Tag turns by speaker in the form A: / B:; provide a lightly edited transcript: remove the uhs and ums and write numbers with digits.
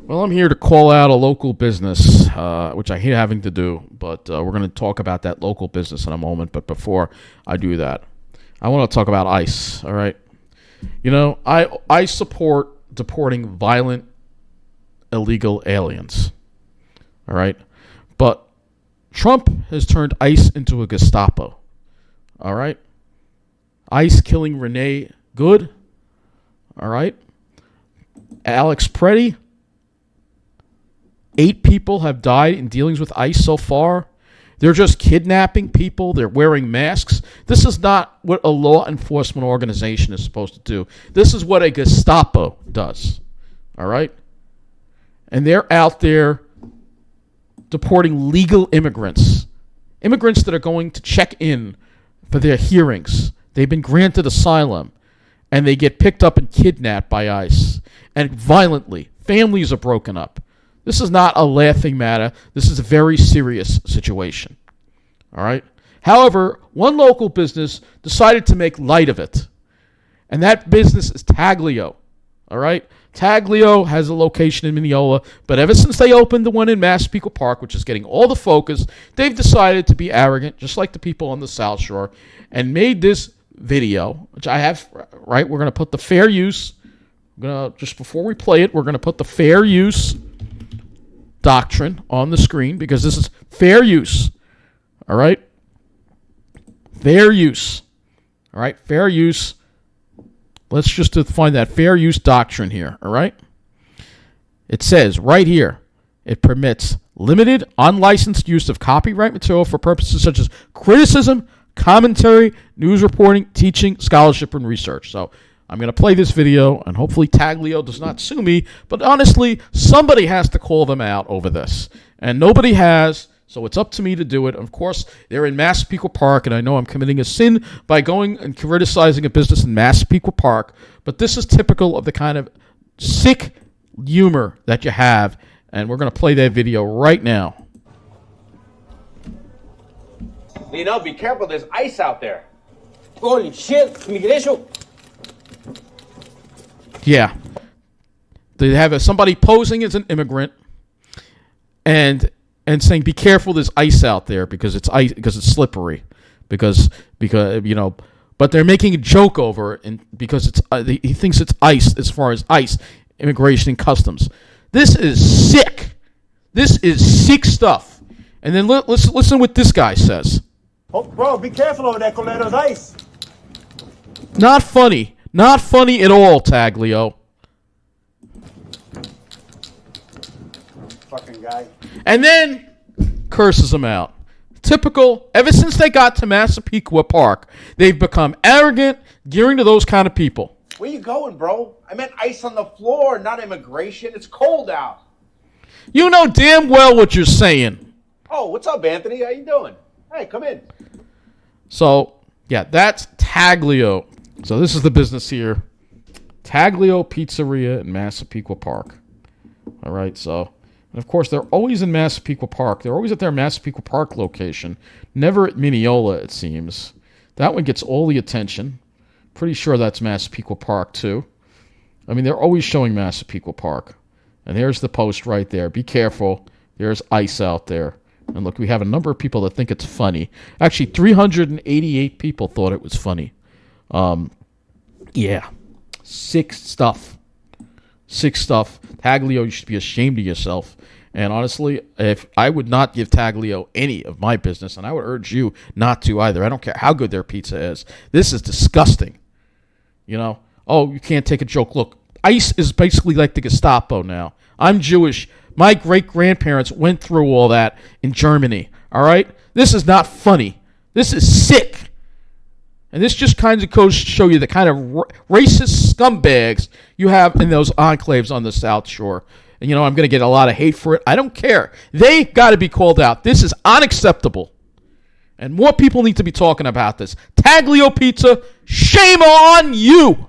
A: Well, I'm here to call out a local business, which I hate having to do, but we're going to talk about that local business in a moment. But before I do that, I want to talk about ICE, all right? You know, I support deporting violent, illegal aliens, all right? But Trump has turned ICE into a Gestapo, all right? ICE killing Renee Good, all right? Alex Preddy. 8 people have died in dealings with ICE so far. They're just kidnapping people. They're wearing masks. This is not what a law enforcement organization is supposed to do. This is what a Gestapo does. All right? And they're out there deporting legal immigrants. Immigrants that are going to check in for their hearings. They've been granted asylum. And they get picked up and kidnapped by ICE. And violently. Families are broken up. This is not a laughing matter. This is a very serious situation. All right? However, one local business decided to make light of it. And that business is Taglio. All right? Taglio has a location in Mineola, but ever since they opened the one in Massapequa Park, which is getting all the focus, they've decided to be arrogant, just like the people on the South Shore, and made this video, which I have, right? We're going to put the fair use. Just before we play it, we're going to put the fair use doctrine on the screen because this is fair use. All right? Fair use. All right? Fair use. Let's just define that fair use doctrine here. All right? It says right here, it permits limited, unlicensed use of copyright material for purposes such as criticism, commentary, news reporting, teaching, scholarship, and research. So I'm going to play this video, and hopefully Taglio does not sue me. But honestly, somebody has to call them out over this. And nobody has, so it's up to me to do it. Of course, they're in Massapequa Park, and I know I'm committing a sin by going and criticizing a business in Massapequa Park. But this is typical of the kind of sick humor that you have. And we're going to play that video right now.
B: You know, be careful, there's ice out there.
C: Holy shit, immigration.
A: Yeah. They have somebody posing as an immigrant and saying, be careful, there's ice out there because it's ice, because it's slippery. Because you know, but they're making a joke over it and because it's he thinks it's ice as far as ICE, immigration and customs. This is sick. This is sick stuff. And then listen what this guy says.
C: Oh, bro, be careful over there, Coledo's ice.
A: Not funny. Not funny at all, Taglio.
C: Fucking guy.
A: And then curses him out. Typical. Ever since they got to Massapequa Park, they've become arrogant, gearing to those kind of people.
B: Where you going, bro? I meant ice on the floor, not immigration. It's cold out.
A: You know damn well what you're saying.
B: Oh, what's up, Anthony? How you doing? Hey, come in.
A: So, yeah, that's Taglio. So this is the business here. Taglio Pizzeria in Massapequa Park. All right, so, and of course, they're always in Massapequa Park. They're always at their Massapequa Park location. Never at Mineola, it seems. That one gets all the attention. Pretty sure that's Massapequa Park, too. I mean, they're always showing Massapequa Park. And there's the post right there. Be careful. There's ice out there. And look, we have a number of people that think it's funny. Actually, 388 people thought it was funny. Yeah. Sick stuff. Sick stuff. Taglio, you should be ashamed of yourself. And honestly, if I would not give Taglio any of my business, and I would urge you not to either. I don't care how good their pizza is. This is disgusting. You know? Oh, you can't take a joke. Look, ICE is basically like the Gestapo now. I'm Jewish. My great-grandparents went through all that in Germany. All right? This is not funny. This is sick. And this just kind of goes to show you the kind of racist scumbags you have in those enclaves on the South Shore. And, you know, I'm going to get a lot of hate for it. I don't care. They got to be called out. This is unacceptable. And more people need to be talking about this. Taglio Pizza, shame on you.